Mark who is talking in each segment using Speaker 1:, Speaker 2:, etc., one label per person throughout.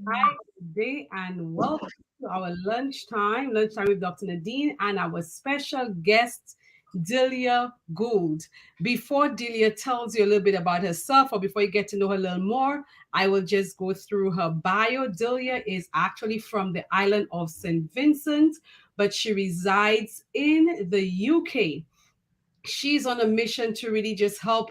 Speaker 1: Hi, good day, and welcome to our lunchtime with Dr. Nadine and our special guest, Delia Gould. Before Delia tells you a little bit about herself, or before you get to know her a little more, I will just go through her bio. Delia is actually from the island of St. Vincent, but she resides in the UK. She's on a mission to really just help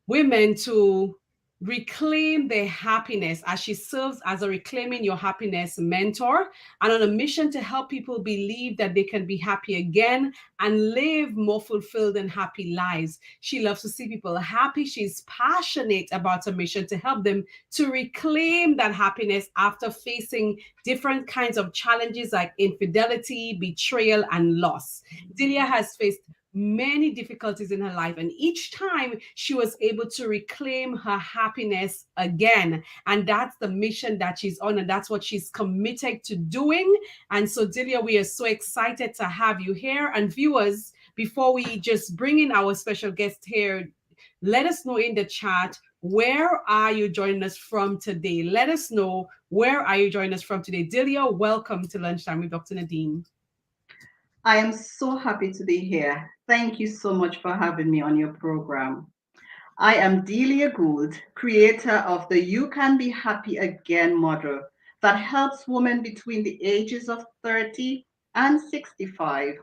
Speaker 1: women to reclaim their happiness as she serves as a reclaiming your happiness mentor and on a mission to help people believe that they can be happy again and live more fulfilled and happy lives. She loves to see people happy. She's passionate about a mission to help them to reclaim that happiness after facing different kinds of challenges like infidelity, betrayal, and loss. Delia has faced many difficulties in her life, and each time she was able to reclaim her happiness again. And that's the mission that she's on, and that's what she's committed to doing. And so, Delia, we are so excited to have you here. And viewers, before we just bring in our special guest here, let us know in the chat, where are you joining us from today? Let us know, where are you joining us from today? Delia, welcome to Lunchtime with Dr. Nadine.
Speaker 2: I am so happy to be here. Thank you so much for having me on your program. I am Delia Gould, creator of the You Can Be Happy Again model that helps women between the ages of 30 and 65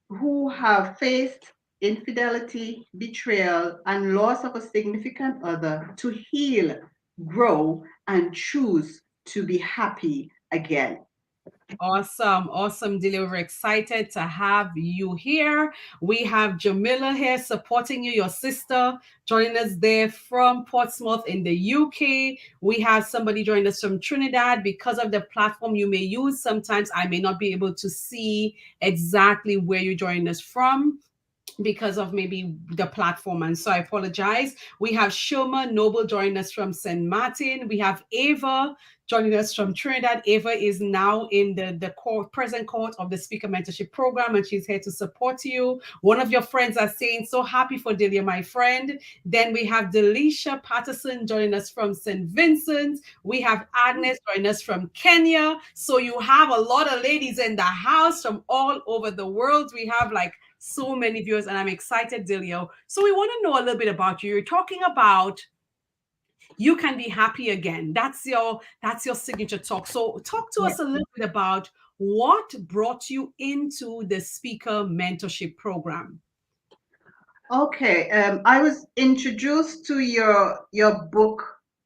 Speaker 2: who have faced infidelity, betrayal, and loss of a significant other to heal, grow, and choose to be happy again.
Speaker 1: Awesome, awesome, Delia. We're excited to have you here. We have Jamila here supporting you, your sister, joining us there from Portsmouth in the UK. We have somebody joining us from Trinidad. Because of the platform you may use, sometimes I may not be able to see exactly where you're joining us from because of maybe the platform. And so I apologize. We have Shoma Noble joining us from St. Martin. We have Ava joining us from Trinidad. Ava is now in the present court of the Speaker Mentorship Program, and she's here to support you. One of your friends are saying, so happy for Delia, my friend. Then we have Delisha Patterson joining us from St. Vincent. We have Agnes joining us from Kenya. So you have a lot of ladies in the house from all over the world. We have like so many viewers, and I'm excited, Delia. So we want to know a little bit about you. You're talking about you can be happy again. That's your signature talk. So talk to
Speaker 2: Yes.
Speaker 1: us a little bit about what brought you into the speaker mentorship program.
Speaker 2: Okay, I was introduced to your book,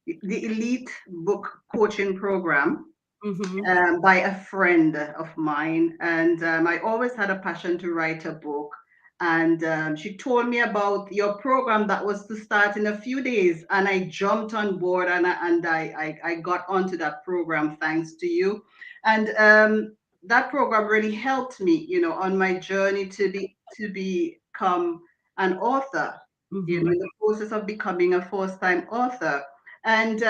Speaker 2: the Elite Book Coaching Program,
Speaker 1: Mm-hmm.
Speaker 2: by a friend of mine, and I always had a passion to write a book. And she told me about your program that was to start in a few days, and I jumped on board, and I got onto that program thanks to you, and that program really helped me, on my journey to become an author,
Speaker 1: Mm-hmm.
Speaker 2: in the process of becoming a first-time author. And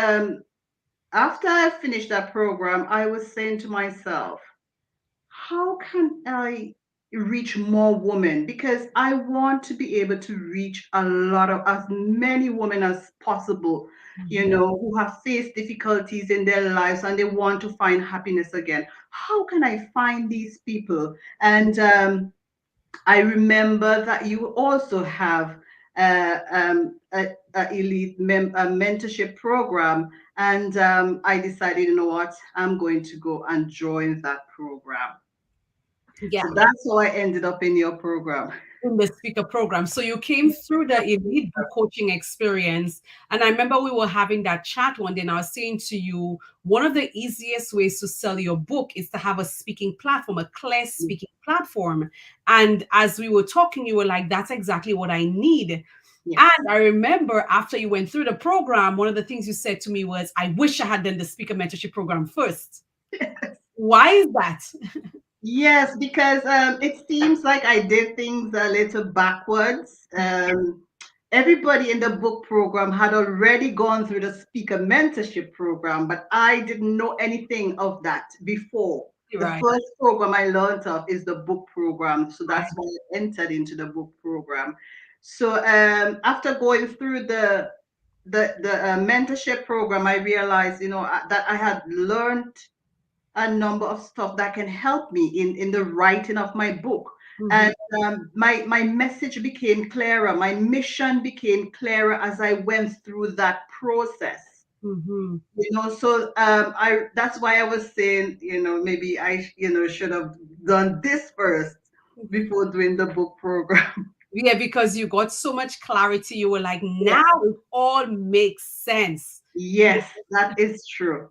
Speaker 2: after I finished that program, I was saying to myself, how can I reach more women? Because I want to be able to reach as many women as possible, who have faced difficulties in their lives and they want to find happiness again. How can I find these people? And I remember that you also have a a mentorship program, and I decided, you know what, I'm going to go and join that program. So
Speaker 1: Yeah.
Speaker 2: that's how I ended up in your program.
Speaker 1: In the speaker program. So you came through the elite book coaching experience. And I remember we were having that chat one day, and I was saying to you, one of the easiest ways to sell your book is to have a speaking platform, a clear speaking platform. And as we were talking, you were like, that's exactly what I need.
Speaker 2: Yes.
Speaker 1: And I remember after you went through the program, one of the things you said to me was, I wish I had done the speaker mentorship program first. Why is that?
Speaker 2: Yes, because it seems like I did things a little backwards. Everybody in the book program had already gone through the speaker mentorship program, but I didn't know anything of that before. The
Speaker 1: Right,
Speaker 2: first program I learned of is the book program, so
Speaker 1: right.
Speaker 2: that's why I entered into the book program. So after going through the mentorship program, I realized, that I had learned a number of stuff that can help me in the writing of my book.
Speaker 1: Mm-hmm.
Speaker 2: And my message became clearer. My mission became clearer as I went through that process.
Speaker 1: Mm-hmm.
Speaker 2: So I that's why I was saying, maybe I, should have done this first before doing the book program.
Speaker 1: Yeah, because you got so much clarity. You were like, now
Speaker 2: Yes,
Speaker 1: it all makes sense.
Speaker 2: yes, that is true.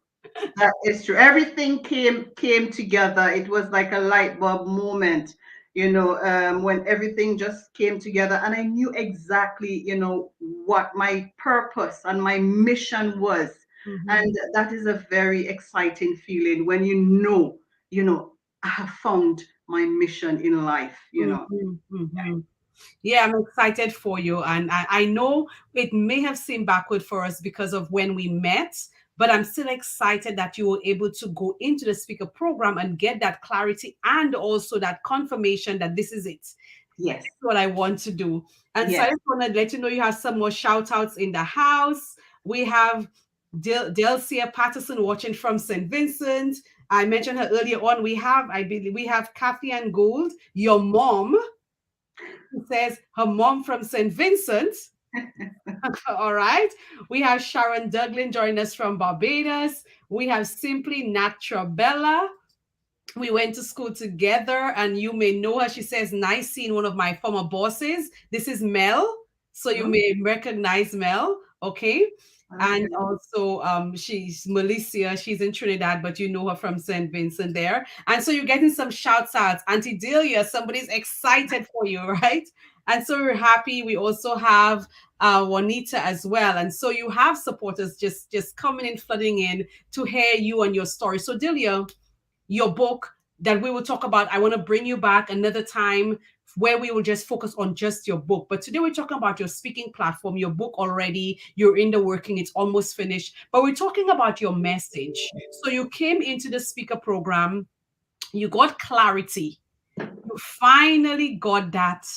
Speaker 2: That is true. Everything came together. It was like a light bulb moment, when everything just came together, and I knew exactly, what my purpose and my mission was.
Speaker 1: Mm-hmm.
Speaker 2: And that is a very exciting feeling when I have found my mission in life.
Speaker 1: Mm-hmm. Mm-hmm. Yeah, I'm excited for you. And I know it may have seemed backward for us because of when we met, but I'm still excited that you were able to go into the speaker program and get that clarity and also that confirmation that this is it.
Speaker 2: Yes,
Speaker 1: What I want to do. And so I
Speaker 2: yes.
Speaker 1: just want to let you know you have some more shout outs in the house. We have Delcia Patterson watching from St. Vincent. I mentioned her earlier on. I believe we have Kathy and Gould, your mom, who says her mom from St. Vincent. All right. We have Sharon Duglin joining us from Barbados. We have Simply Natra Bella. We went to school together, and you may know her. She says, nice seeing one of my former bosses. This is Mel. So you
Speaker 2: Oh,
Speaker 1: may recognize Mel. Okay. And
Speaker 2: okay.
Speaker 1: also, she's Melissa. She's in Trinidad, but you know her from St. Vincent there. And so you're getting some shouts outs. Auntie Delia, somebody's excited for you, right? And so we're happy. We also have Juanita as well. And so you have supporters just coming in, flooding in to hear you and your story. So Delia, your book that we will talk about. I want to bring you back another time where we will just focus on just your book. But today we're talking about your speaking platform, your book already, you're in the working, it's almost finished. But we're talking about your message. So you came into the speaker program, you got clarity, you finally got that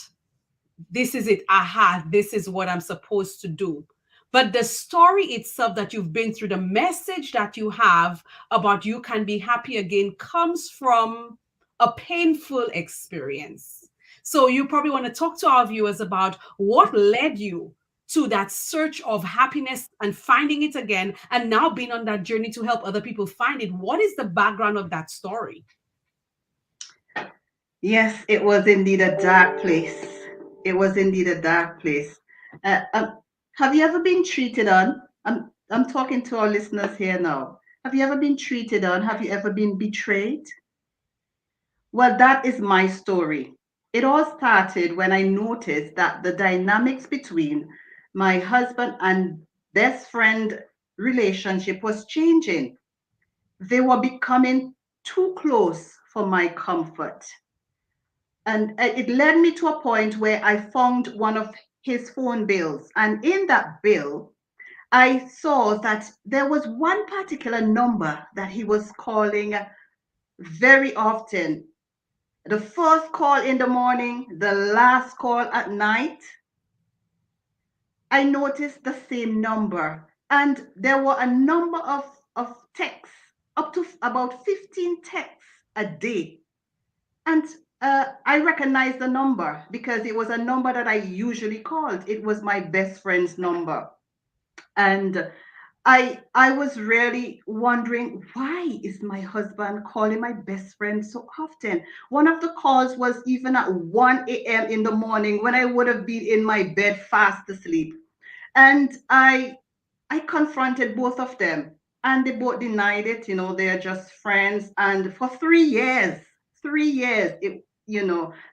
Speaker 1: this is it, aha, this is what I'm supposed to do. But the story itself that you've been through, the message that you have about you can be happy again comes from a painful experience. So you probably want to talk to our viewers about what led you to that search of happiness and finding it again, and now being on that journey to help other people find it. What is the background of that story?
Speaker 2: Yes, it was indeed a dark place. It was indeed a dark place. Uh, um, have you ever been treated on? I'm talking to our listeners here now. Have you ever been treated on? Have you ever been betrayed? Well, that is my story. It all started when I noticed that the dynamics between my husband and best friend relationship was changing. They were becoming too close for my comfort. And it led me to a point where I found one of his phone bills. And in that bill, I saw that there was one particular number that he was calling very often. The first call in the morning, the last call at night. I noticed the same number. And there were a number of texts, up to about 15 texts a day. And I recognized the number because it was a number that I usually called. It was my best friend's number. And I was really wondering, why is my husband calling my best friend so often? One of the calls was even at 1 a.m. in the morning when I would have been in my bed fast asleep. And I confronted both of them, and they both denied it. They are just friends. And for 3 years, 3 years,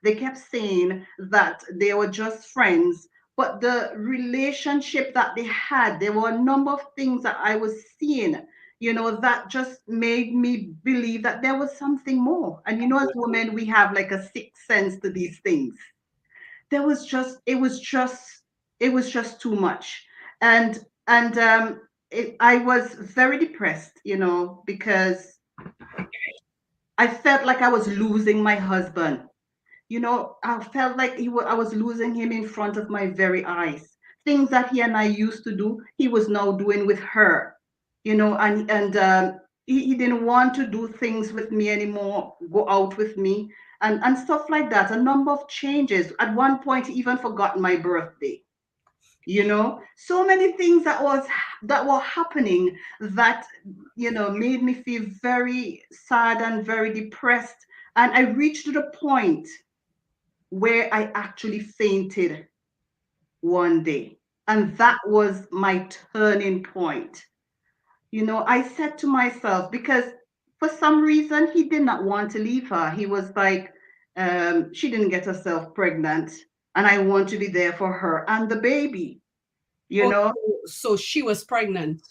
Speaker 2: they kept saying that they were just friends. But the relationship that they had, there were a number of things that I was seeing, that just made me believe that there was something more. And as women, we have like a sixth sense to these things. There was just, it was just too much. And I was very depressed, because I felt like I was losing my husband. I felt like I was losing him in front of my very eyes. things that he and I used to do, he was now doing with her, he didn't want to do things with me anymore, go out with me, and stuff like that. A number of changes. At one point, he even forgot my birthday. So many things that were happening that made me feel very sad and very depressed. And I reached to the point where I actually fainted one day. And that was my turning point. I said to myself, because for some reason he did not want to leave her. He was like, she didn't get herself pregnant, and I want to be there for her and the baby, you
Speaker 1: Oh,
Speaker 2: know?
Speaker 1: so she was pregnant.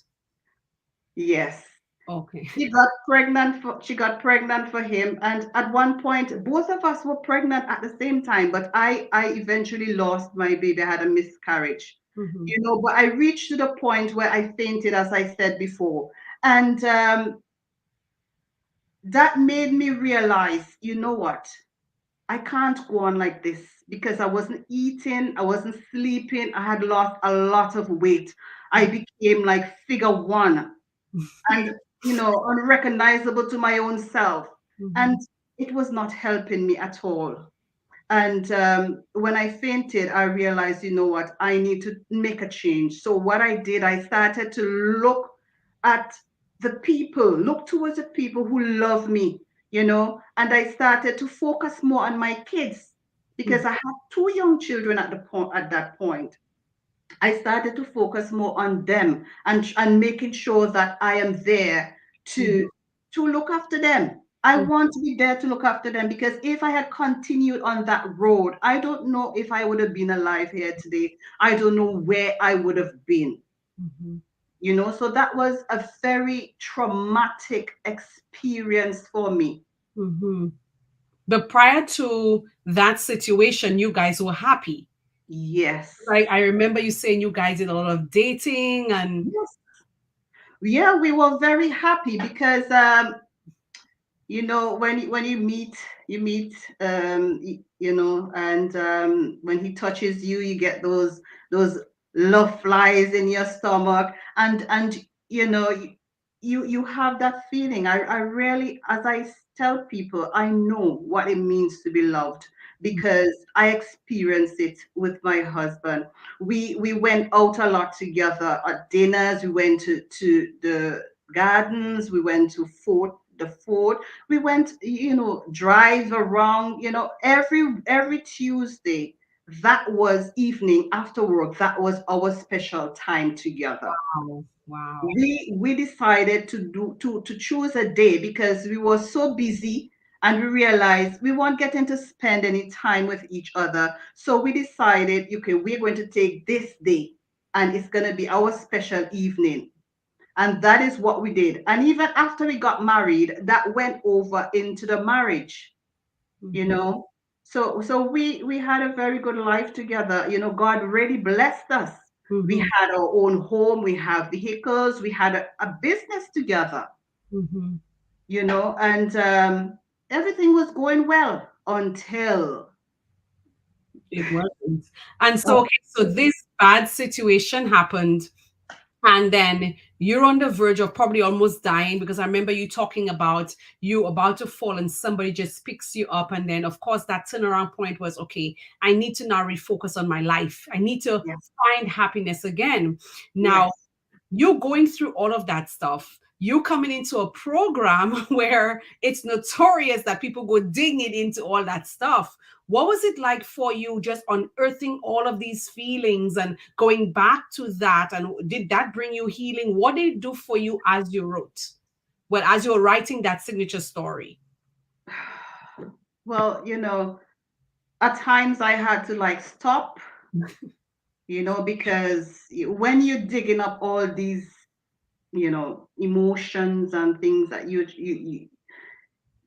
Speaker 2: Yes.
Speaker 1: Okay.
Speaker 2: She got pregnant for him, and at one point both of us were pregnant at the same time, but I eventually lost my baby. I had a miscarriage.
Speaker 1: Mm-hmm.
Speaker 2: But I reached to the point where I fainted, as I said before. And that made me realize, you know what? I can't go on like this, because I wasn't eating, I wasn't sleeping, I had lost a lot of weight. I became like figure one, and unrecognizable to my own self.
Speaker 1: Mm-hmm.
Speaker 2: And it was not helping me at all. And when I fainted, I realized, you know what, I need to make a change. So what I did, I started to at look towards the people who love me, and I started to focus more on my kids, because I had two young children at that point. I started to focus more on them, and making sure that I am there
Speaker 1: Mm-hmm.
Speaker 2: to look after them. I want to be there to look after them, because if I had continued on that road, I don't know if I would have been alive here today. I don't know where I would have been.
Speaker 1: Mm-hmm.
Speaker 2: So that was a very traumatic experience for me.
Speaker 1: Mm-hmm. But prior to that situation, you guys were happy.
Speaker 2: Yes.
Speaker 1: Like I remember you saying you guys did a lot of dating and
Speaker 2: Yes. Yeah, we were very happy, because when you meet, and when he touches you, you get those love flies in your stomach, and you have that feeling. I really, as tell people, I know what it means to be loved, because I experienced it with my husband. We went out a lot together at dinners. We went to the gardens. We went to the fort. We went, drive around, every Tuesday. That was evening after work. That was our special time together.
Speaker 1: wow, wow.
Speaker 2: We decided to choose a day, because we were so busy, and we realized we weren't getting to spend any time with each other. So we decided, okay, we're going to take this day, and it's going to be our special evening. And that is what we did. And even after we got married, that went over into the marriage, you
Speaker 1: Mm-hmm.
Speaker 2: know. So we had a very good life together. God really blessed us. We
Speaker 1: Mm-hmm.
Speaker 2: had our own home, we have vehicles, we had a business together,
Speaker 1: Mm-hmm.
Speaker 2: and everything was going well until
Speaker 1: It wasn't. And so okay, so this bad situation happened. And then you're on the verge of probably almost dying because I remember you talking about you about to fall and somebody just picks you up. And then, of course, that turnaround point was okay, I need to now refocus on my life. I need to
Speaker 2: yes,
Speaker 1: find happiness again. Now,
Speaker 2: yes.
Speaker 1: you going through all of that stuff, you coming into a program where it's notorious that people go digging it into all that stuff. What was it like for you just unearthing all of these feelings and going back to that? And did that bring you healing? What did it do for you as you wrote? Well, as you were writing that signature story.
Speaker 2: Well, at times I had to like stop, because when you're digging up all these, emotions and things that you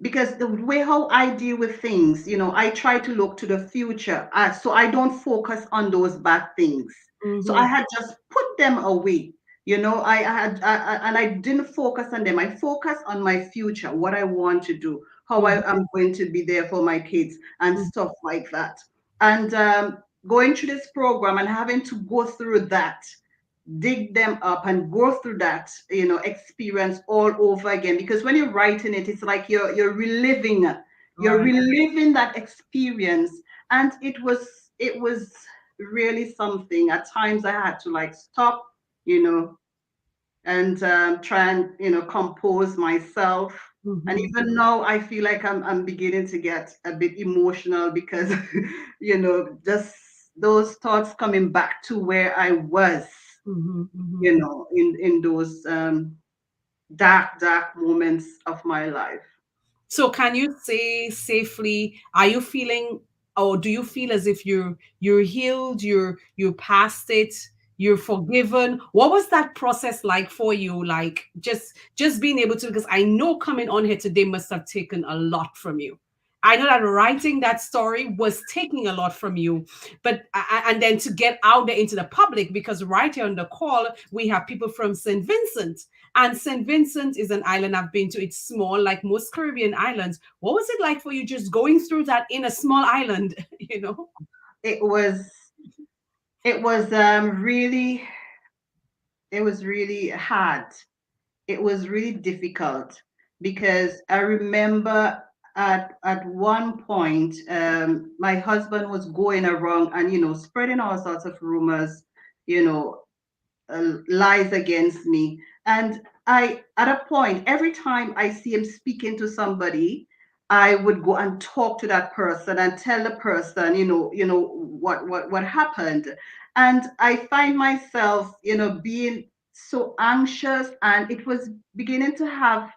Speaker 2: because the way how I deal with things, I try to look to the future, so I don't focus on those bad things. So I
Speaker 1: Mm-hmm,
Speaker 2: had just put them away. And I didn't focus on them. I focused on my future, what I want to do, how I
Speaker 1: mm-hmm,
Speaker 2: am going to be there for my kids and stuff like that. And going through this program and having to go through that, dig them up and go through that, experience all over again. Because when you're writing it, it's like you're
Speaker 1: Right.
Speaker 2: reliving that experience. And it was really something. At times I had to like stop, you know, and try and compose myself. And
Speaker 1: Mm-hmm.
Speaker 2: even now, I feel like I'm beginning to get a bit emotional because just those thoughts coming back to where I was,
Speaker 1: Mm-hmm. Mm-hmm.
Speaker 2: in those dark moments of my life.
Speaker 1: So can you say safely, are you feeling, or do you feel as if you're healed, you're past it, you're forgiven? What was that process like for you? Like just being able to, because I know coming on here today must have taken a lot from you. I know that writing that story was taking a lot from you, but and then to get out there into the public, because right here on the call we have people from St. Vincent, and St. Vincent is an island I've been to. It's small, like most Caribbean islands. What was it like for you just going through that in a small island? You know?
Speaker 2: It was it was really it was really hard. It was really difficult because I remember at one point, my husband was going around and spreading all sorts of rumors, you know lies against me. And at a point, every time I see him speaking to somebody, I would go and talk to that person and tell the person, what happened. And I find myself, being so anxious, and it was beginning to have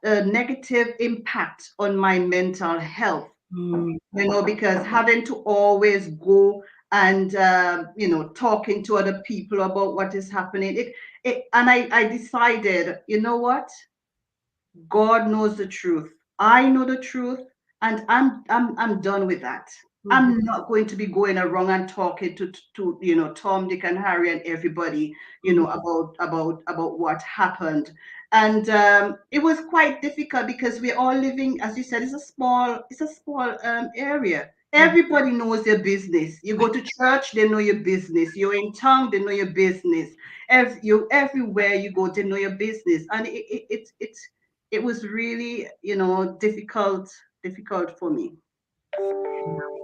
Speaker 2: a negative impact on my mental health,
Speaker 1: Mm,
Speaker 2: because having to always go and talking to other people about what is happening, and I decided, you know what, God knows the truth, I know the truth, and I'm done with that.
Speaker 1: mhm,
Speaker 2: I'm not going to be going around and talking to Tom, Dick, and Harry and everybody,
Speaker 1: mhm,
Speaker 2: about what happened. And it was quite difficult because we're all living, as you said, it's a small area.
Speaker 1: mhm.
Speaker 2: Everybody knows their business. You go to church, they know your business. You're in town, they know your business. Everywhere you go, they know your business. And it was really, difficult for me.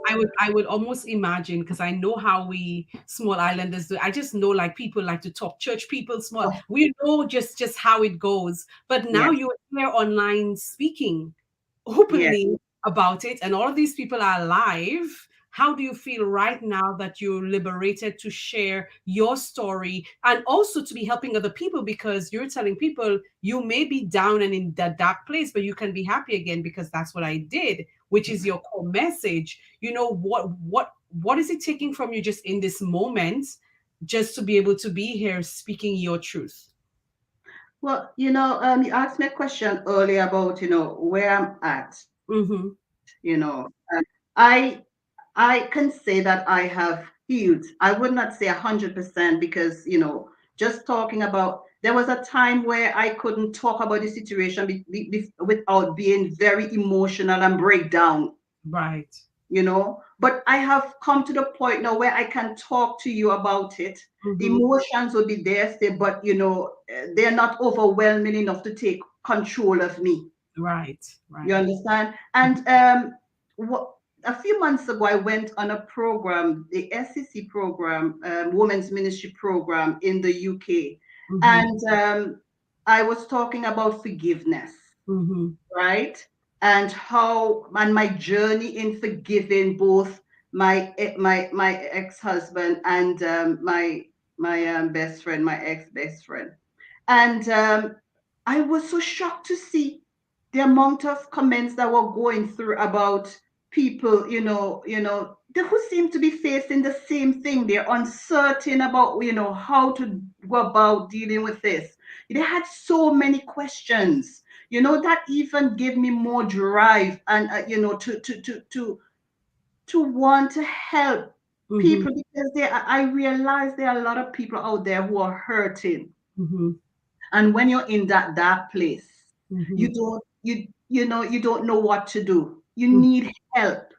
Speaker 1: I would almost imagine, because I know how we small islanders do. I just know, like, people like to talk, church people, small.
Speaker 2: Oh,
Speaker 1: We know just how it goes. But now
Speaker 2: yes,
Speaker 1: you're here online speaking
Speaker 2: yes.
Speaker 1: openly about it, and all of these people are alive. How do you feel right now that you're liberated to share your story and also to be helping other people, because you're telling people you may be down and in that dark place, but you can be happy again because that's what I did, which is your core message. You know, what is it taking from you just in this moment, just to be able to be here speaking your truth?
Speaker 2: Well, you asked me a question earlier about, where I'm at,
Speaker 1: Mm-hmm.
Speaker 2: I I can say that I have healed. I would not say 100% because, just talking about, there was a time where I couldn't talk about the situation without being very emotional and break down.
Speaker 1: Right.
Speaker 2: But I have come to the point now where I can talk to you about it. The
Speaker 1: Mm-hmm.
Speaker 2: emotions will be there still, but they're not overwhelming enough to take control of me.
Speaker 1: Right.
Speaker 2: You
Speaker 1: Right.
Speaker 2: understand? And what a few months ago, I went on a program, the SEC program, Women's Ministry program in the UK,
Speaker 1: Mm-hmm.
Speaker 2: and I was talking about forgiveness,
Speaker 1: Mm-hmm.
Speaker 2: right? And how, and my journey in forgiving both my ex-husband and my best friend, my ex-best friend. And I was so shocked to see the amount of comments that were going through about people, who seem to be facing the same thing. They're uncertain about, how to go about dealing with this. They had so many questions, that even gave me more drive and, to want to help
Speaker 1: Mm-hmm.
Speaker 2: people, because I realize there are a lot of people out there who are hurting.
Speaker 1: Mm-hmm.
Speaker 2: And when you're in that dark place,
Speaker 1: Mm-hmm.
Speaker 2: you don't know what to do. You need help.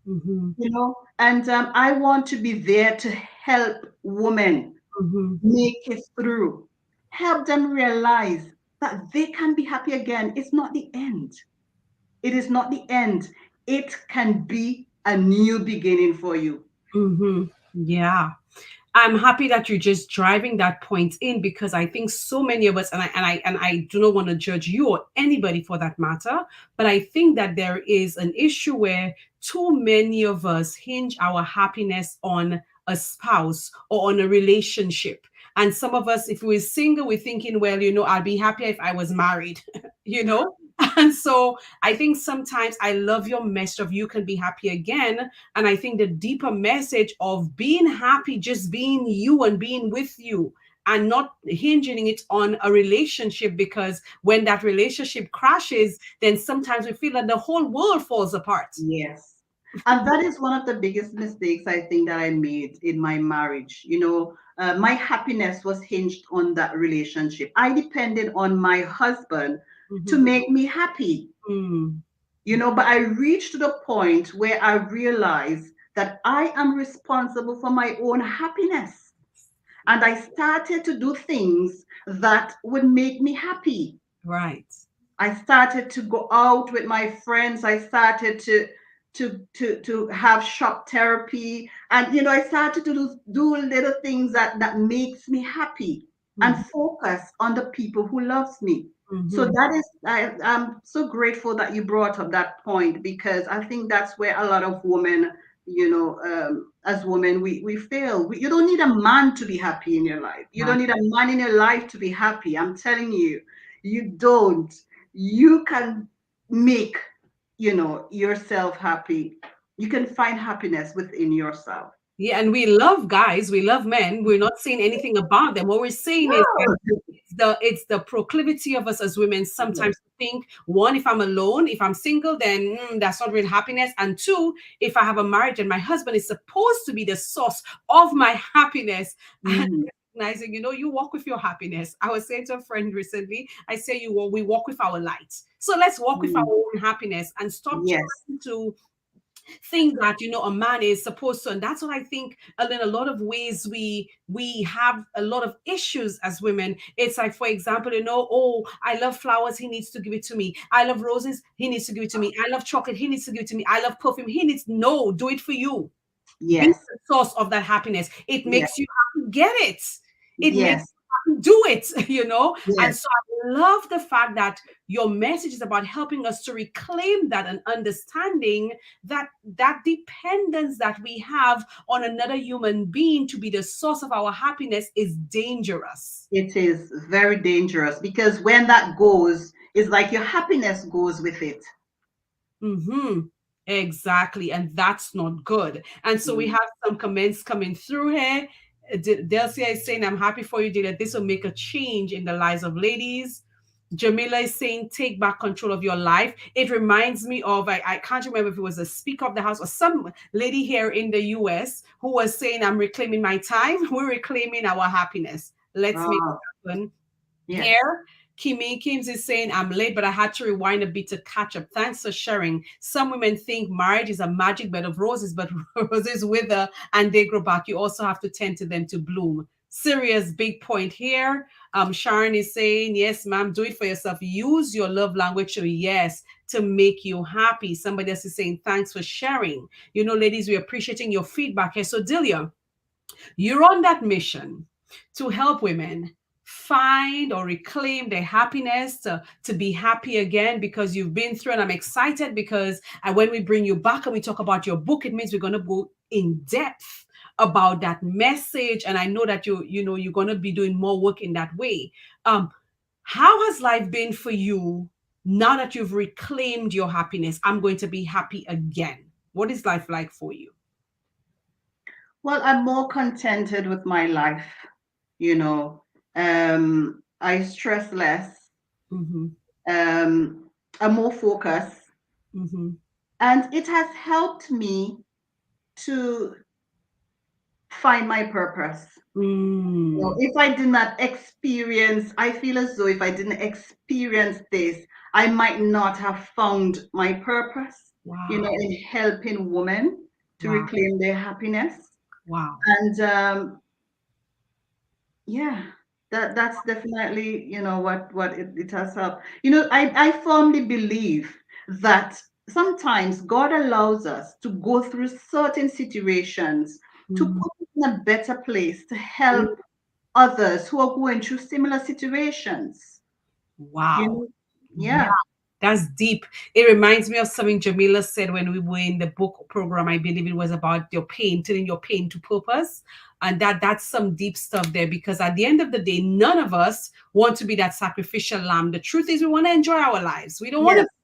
Speaker 1: Mm-hmm.
Speaker 2: And I want to be there to help women
Speaker 1: Mm-hmm.
Speaker 2: make it through, help them realize that they can be happy again. It's not the end. It is not the end. It can be a new beginning for you.
Speaker 1: Mm-hmm. Yeah. I'm happy that you're just driving that point in, because I think so many of us, and I do not want to judge you or anybody for that matter, but I think that there is an issue where too many of us hinge our happiness on a spouse or on a relationship. And some of us, if we're single, we're thinking, well, I'll be happier if I was married, you know? And so I think sometimes I love your message of you can be happy again. And I think the deeper message of being happy, just being you and being with you, and not hinging it on a relationship, because when that relationship crashes, then sometimes we feel that the whole world falls apart.
Speaker 2: Yes. And that is one of the biggest mistakes I think that I made in my marriage. My happiness was hinged on that relationship. I depended on my husband to
Speaker 1: Mhm.
Speaker 2: make me happy.
Speaker 1: Mm.
Speaker 2: But I reached to the point where I realized that I am responsible for my own happiness. And I started to do things that would make me happy.
Speaker 1: Right.
Speaker 2: I started to go out with my friends. I started to have shop therapy, and I started to do little things that makes me happy and
Speaker 1: Mhm.
Speaker 2: focus on the people who loves me. So
Speaker 1: Mhm.
Speaker 2: that is, I'm so grateful that you brought up that point, because I think that's where a lot of women, as women, we fail. You don't need a man to be happy in your life. You don't
Speaker 1: Right.
Speaker 2: need a man in your life to be happy. I'm telling you, you don't. You can make, yourself happy. You can find happiness within yourself.
Speaker 1: Yeah, and we love guys, we love men. We're not saying anything about them. What we're saying is that
Speaker 2: No.
Speaker 1: it's the proclivity of us as women
Speaker 2: Yes.
Speaker 1: sometimes to think, one, if I'm alone, if I'm single, then that's not real happiness. And two, if I have a marriage and my husband is supposed to be the source of my happiness, and
Speaker 2: Mhm.
Speaker 1: recognizing, you walk with your happiness. I was saying to a friend recently, I say, we walk with our light. So let's walk with our
Speaker 2: Mhm.
Speaker 1: own happiness and stop
Speaker 2: Yes,
Speaker 1: trying to think that a man is supposed to. And that's what I think, in a lot of ways we have a lot of issues as women. It's like, for example, oh, I love flowers, he needs to give it to me. I love roses, he needs to give it to me. I love chocolate, he needs to give it to me. I love perfume, he needs. No, do it for you. Be
Speaker 2: yes,
Speaker 1: the source of that happiness. It
Speaker 2: yes,
Speaker 1: makes you happy, get it. It makes
Speaker 2: yes,
Speaker 1: you happy, do it. And
Speaker 2: yes.
Speaker 1: so I love the fact that your message is about helping us to reclaim that, and understanding that that dependence that we have on another human being to be the source of our happiness is dangerous.
Speaker 2: It is very dangerous, because when that goes, it's like your happiness goes with it.
Speaker 1: Mm-hmm. Exactly. And that's not good. And so we
Speaker 2: Mm.
Speaker 1: have some comments coming through here. Delcia is saying, I'm happy for you, Delia. This will make a change in the lives of ladies. Jamila is saying, take back control of your life. It reminds me of, I can't remember if it was a Speaker of the House or some lady here in the US who was saying, I'm reclaiming my time. We're reclaiming our happiness. Let's make
Speaker 2: Oh,
Speaker 1: it happen.
Speaker 2: yes.
Speaker 1: Here, Kimi Kims is saying, I'm late, but I had to rewind a bit to catch up. Thanks for sharing. Some women think marriage is a magic bed of roses, but roses wither and they grow back. You also have to tend to them to bloom. Serious big point here. Sharon is saying, yes, ma'am, do it for yourself. Use your love language to yes to make you happy. Somebody else is saying, thanks for sharing. Ladies, we're appreciating your feedback here. So, Delia, you're on that mission to help women find or reclaim their happiness, to be happy again, because you've been through. And I'm excited because when we bring you back and we talk about your book, it means we're going to go in depth about that message. And I know that you're going to be doing more work in that way. Um, how has life been for you now that you've reclaimed your happiness? I'm going to be happy again. What is life like for you?
Speaker 2: Well, I'm more contented with my life. I stress less.
Speaker 1: Mm-hmm.
Speaker 2: I'm more focused,
Speaker 1: Mm-hmm.
Speaker 2: and it has helped me to find my purpose.
Speaker 1: Mm,
Speaker 2: If I did not experience, I feel as though if I didn't experience this, I might not have found my purpose.
Speaker 1: Wow.
Speaker 2: in helping women to
Speaker 1: Wow.
Speaker 2: reclaim their happiness.
Speaker 1: Wow.
Speaker 2: And yeah, that's definitely, what it has helped. I firmly believe that sometimes God allows us to go through certain situations to
Speaker 1: Mm,
Speaker 2: put us in a better place to help
Speaker 1: mm,
Speaker 2: others who are going through similar situations. You
Speaker 1: wow.
Speaker 2: know,
Speaker 1: Yeah.
Speaker 2: yeah,
Speaker 1: That's deep. It reminds me of something Jamila said when we were in the book program. I believe it was about your pain, turning your pain to purpose. And that's some deep stuff there, because at the end of the day, none of us want to be that sacrificial lamb. The truth is we want to enjoy our lives. We don't want to
Speaker 2: yes,
Speaker 1: be that.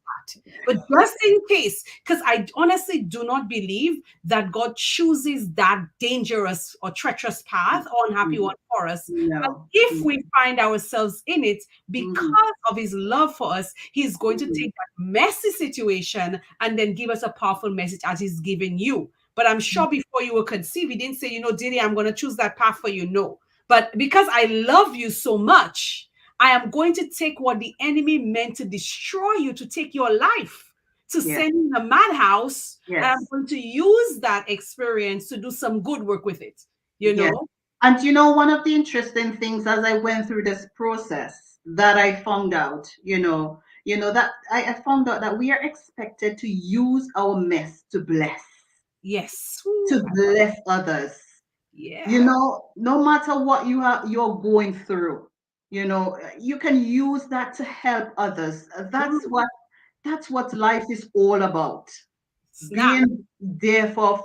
Speaker 1: But just in case, because I honestly do not believe that God chooses that dangerous or treacherous path or unhappy
Speaker 2: mm,
Speaker 1: one for us. But
Speaker 2: no,
Speaker 1: if we find ourselves in it, because
Speaker 2: mm,
Speaker 1: of his love for us, he's going to
Speaker 2: mm,
Speaker 1: take that messy situation and then give us a powerful message as he's giving you. But I'm sure before you were conceived, he didn't say, Delia, I'm going to choose that path for you. No. But because I love you so much, I am going to take what the enemy meant to destroy you, to take your life, to
Speaker 2: yes,
Speaker 1: send you in a madhouse. And I'm
Speaker 2: yes,
Speaker 1: going to use that experience to do some good work with it. You
Speaker 2: yes.
Speaker 1: know?
Speaker 2: And one of the interesting things as I went through this process that I found out, that I found out that we are expected to use our mess to bless,
Speaker 1: Yes. Ooh,
Speaker 2: to bless others.
Speaker 1: yeah.
Speaker 2: No matter what you're going through, you can use that to help others.
Speaker 1: Mm,
Speaker 2: That's what life is all about.
Speaker 1: snap.
Speaker 2: Being there for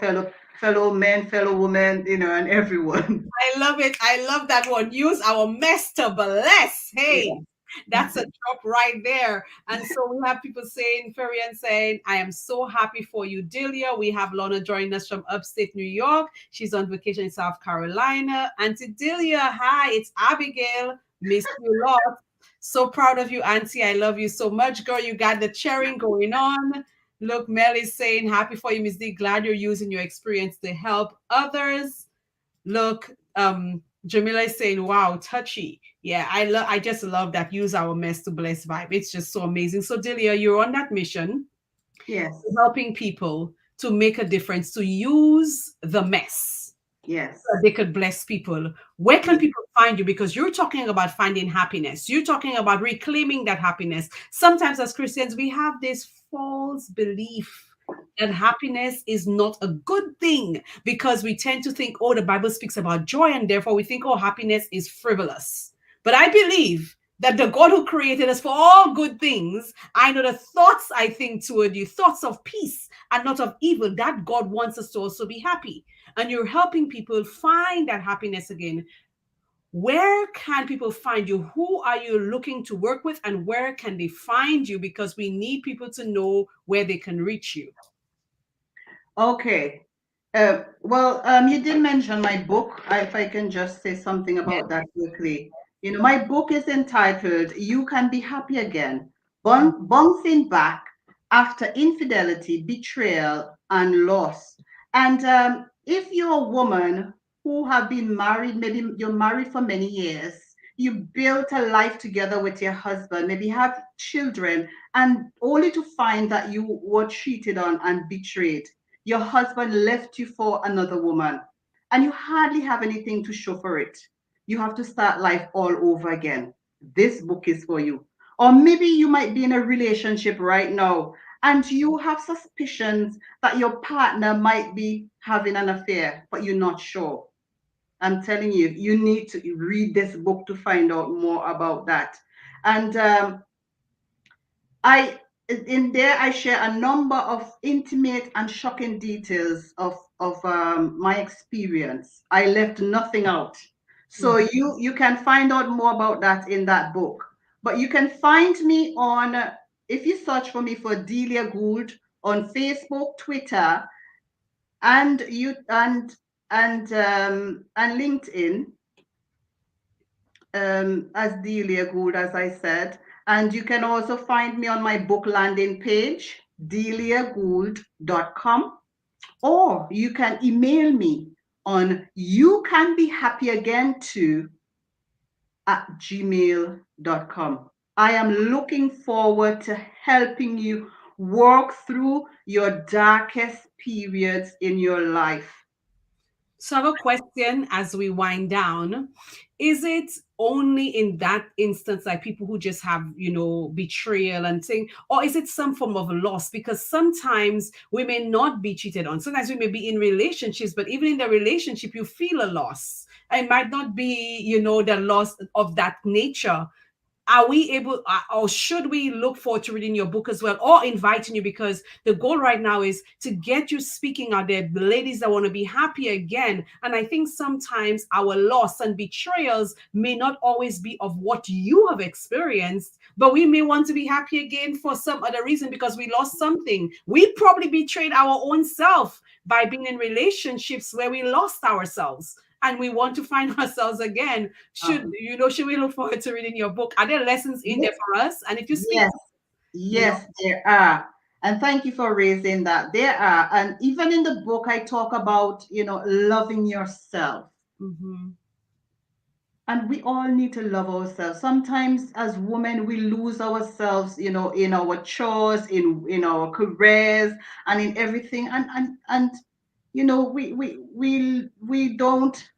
Speaker 2: fellow men, fellow women, and everyone.
Speaker 1: I love it. I love that one. Use our mess to bless. Hey,
Speaker 2: Yeah.
Speaker 1: that's a drop right there. And so we have people saying, Ferian saying, I am so happy for you, Delia. We have Lorna joining us from upstate New York. She's on vacation in South Carolina. Auntie Delia, hi, it's Abigail. Miss you lot. So proud of you, Auntie. I love you so much, girl. You got the cheering going on. Look, Mel is saying, happy for you, Miss D. Glad you're using your experience to help others. Look, Jamila is saying, wow, touchy. Yeah, I just love that. Use our mess to bless vibe. It's just so amazing. So Delia, you're on that mission,
Speaker 2: Yes.
Speaker 1: helping people to make a difference, to use the mess so
Speaker 2: Yes.
Speaker 1: they could bless people. Where can
Speaker 2: Yes.
Speaker 1: people find you? Because you're talking about finding happiness. You're talking about reclaiming that happiness. Sometimes as Christians, we have this false belief that happiness is not a good thing, because we tend to think, oh, the Bible speaks about joy, and therefore we think, oh, happiness is frivolous. But I believe that the God who created us for all good things, I know the thoughts I think toward you, thoughts of peace and not of evil, that God wants us to also be happy. And you're helping people find that happiness again. Where can people find you? Who are you looking to work with, and where can they find you? Because we need people to know where they can reach you.
Speaker 2: Okay. Well, you did mention my book. If I can just say something
Speaker 1: Yeah.
Speaker 2: about that quickly. My book is entitled "You Can Be Happy Again: Bouncing Back After Infidelity, Betrayal, and Loss." And if you're a woman who have been married, maybe you're married for many years, you built a life together with your husband, maybe have children, and only to find that you were cheated on and betrayed. Your husband left you for another woman, and you hardly have anything to show for it. You have to start life all over again. This book is for you. Or maybe you might be in a relationship right now and you have suspicions that your partner might be having an affair, but you're not sure. I'm telling you, you need to read this book to find out more about that. And I in there I share a number of intimate and shocking details of my experience. I left nothing out. So
Speaker 1: Mhm.
Speaker 2: you can find out more about that in that book. But you can find me on if you search for me for Delia Gould on Facebook, Twitter, and you and LinkedIn, as Delia Gould, as I said. And you can also find me on my book landing page, deliagould.com, or you can email me on you can be happy again too @gmail.com. I am looking forward to helping you work through your darkest periods in your life.
Speaker 1: So I have a question as we wind down. Is it only in that instance like people who just have, betrayal and thing, or is it some form of loss? Because sometimes we may not be cheated on. Sometimes we may be in relationships, but even in the relationship, you feel a loss. It might not be, the loss of that nature. Are we able, or should we look forward to reading your book as well, or inviting you? Because the goal right now is to get you speaking out there, the ladies that want to be happy again. And I think sometimes our loss and betrayals may not always be of what you have experienced, but we may want to be happy again for some other reason because we lost something. We probably betrayed our own self by being in relationships where we lost ourselves and we want to find ourselves again. Should we look forward to reading your book? Are there lessons in there for us? And if you speak
Speaker 2: Yes,
Speaker 1: to, you know,
Speaker 2: yes, there are. And thank you for raising that. There are. And even in the book, I talk about, loving yourself.
Speaker 1: mhm.
Speaker 2: And we all need to love ourselves. Sometimes as women, we lose ourselves, in our chores, in our careers, and in everything. And we don't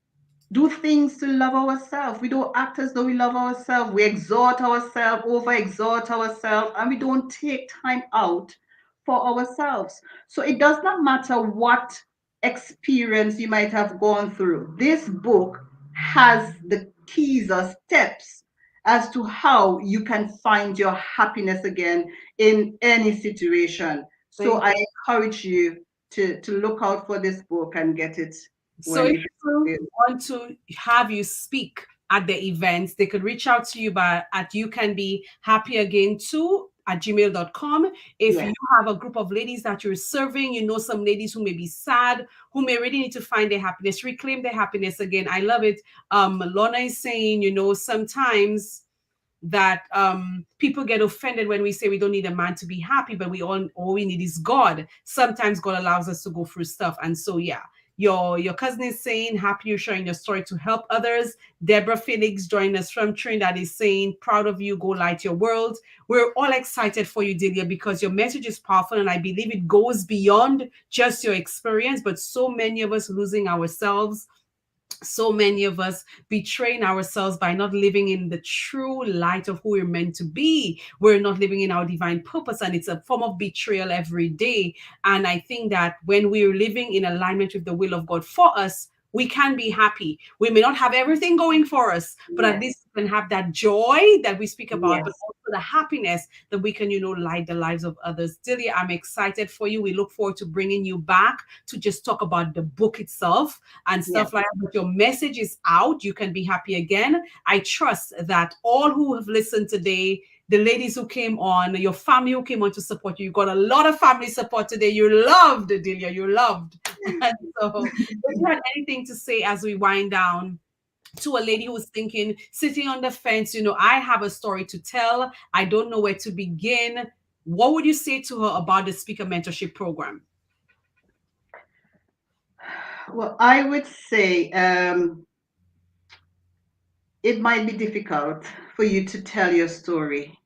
Speaker 2: do things to love ourselves. We don't act as though we love ourselves. We exhort ourselves, over exhort ourselves, and we don't take time out for ourselves. So it does not matter what experience you might have gone through. This book has the keys or steps as to how you can find your happiness again in any situation. So
Speaker 1: Thank
Speaker 2: I encourage you to look out for this book and get it
Speaker 1: So
Speaker 2: when
Speaker 1: if
Speaker 2: it
Speaker 1: people
Speaker 2: is.
Speaker 1: want to have you speak at the events, they could reach out to you by at you can be happy again too at gmail.com. If you
Speaker 2: Yes,
Speaker 1: have a group of ladies that you're serving, some ladies who may be sad, who may really need to find their happiness, reclaim their happiness again. I love it. Lorna is saying, sometimes that people get offended when we say we don't need a man to be happy, but all we need is God. Sometimes God allows us to go through stuff. And so yeah, your cousin is saying happy you're sharing your story to help others. Deborah Felix joined us from Trinidad is saying proud of you, go light your world. We're all excited for you, Delia, because your message is powerful and I believe it goes beyond just your experience, but so many of us losing ourselves, so many of us betraying ourselves by not living in the true light of who we're meant to be. We're not living in our divine purpose, and it's a form of betrayal every day. And I think that when we're living in alignment with the will of God for us, we can be happy. We may not have everything going for us, but at
Speaker 2: yes,
Speaker 1: least we can have that joy that we speak about, but
Speaker 2: yes,
Speaker 1: also the happiness that we can, light the lives of others. Delia, I'm excited for you. We look forward to bringing you back to just talk about the book itself and
Speaker 2: yes,
Speaker 1: stuff like that. But your message is out. You can be happy again. I trust that all who have listened today, the ladies who came on, your family who came on to support you, you got a lot of family support today. You're loved, Delia. You're loved. And so, if you had anything to say as we wind down, to a lady who's thinking, sitting on the fence, I have a story to tell. I don't know where to begin. What would you say to her about the speaker mentorship program?
Speaker 2: Well, I would say it might be difficult for you to tell your story.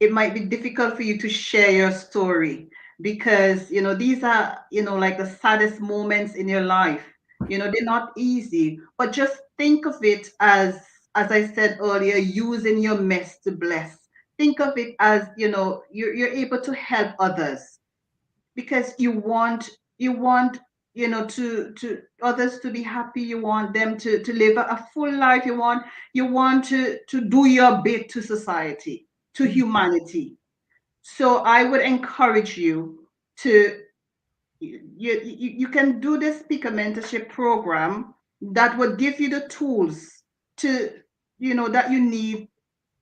Speaker 2: It might be difficult for you to share your story because, these are, like the saddest moments in your life. They're not easy, but just think of it as I said earlier, using your mess to bless. Think of it as, you're able to help others because you want to others to be happy. You want them to live a full life. You want to do your bit to society, to humanity. So I would encourage you to you can do the speaker mentorship program that would give you the tools to that you need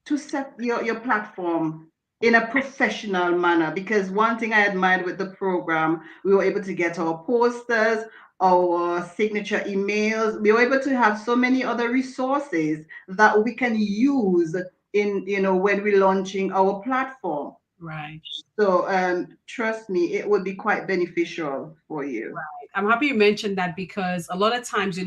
Speaker 2: to set your platform in a professional manner. Because one thing I admired with the program, we were able to get our posters, our signature emails. We were able to have so many other resources that we can use in when we're launching our platform.
Speaker 1: Right.
Speaker 2: So trust me, it would be quite beneficial for you.
Speaker 1: I'm happy you mentioned that because a lot of times,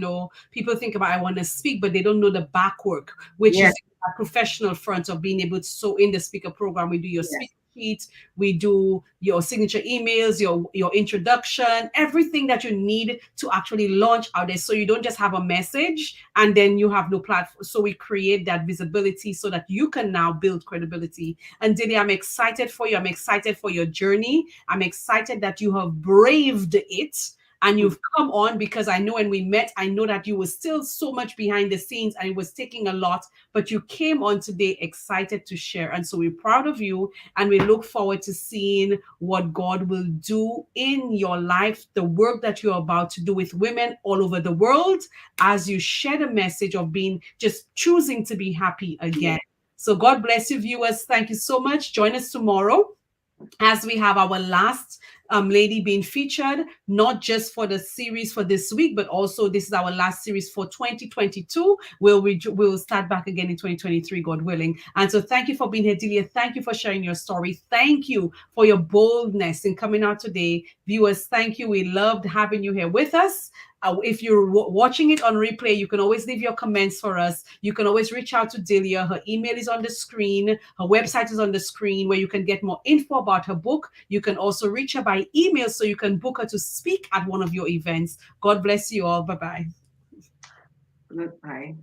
Speaker 1: people think about I want to speak, but they don't know the back work, which is
Speaker 2: Yes,
Speaker 1: a professional front of being able to. So in the speaker program, we do your
Speaker 2: yes,
Speaker 1: speak. sheet, we do your signature emails, your introduction, everything that you need to actually launch out there. So you don't just have a message and then you have no platform. So we create that visibility so that you can now build credibility. And Didi, I'm excited for you. I'm excited for your journey. I'm excited that you have braved it and you've come on, because I know when we met, I know that you were still so much behind the scenes and it was taking a lot, but you came on today excited to share. And so we're proud of you and we look forward to seeing what God will do in your life, the work that you're about to do with women all over the world as you share the message of being just choosing to be happy again. So God bless you, viewers. Thank you so much. Join us tomorrow as we have our last lady being featured, not just for the series for this week, but also this is our last series for 2022. We'll start back again in 2023, God willing. And so thank you for being here, Delia. Thank you for sharing your story. Thank you for your boldness in coming out today. Viewers, thank you. We loved having you here with us. If you're watching it on replay, you can always leave your comments for us. You can always reach out to Delia. Her email is on the screen. Her website is on the screen where you can get more info about her book. You can also reach her by email so you can book her to speak at one of your events. God bless you all. Bye-bye.
Speaker 2: Goodbye.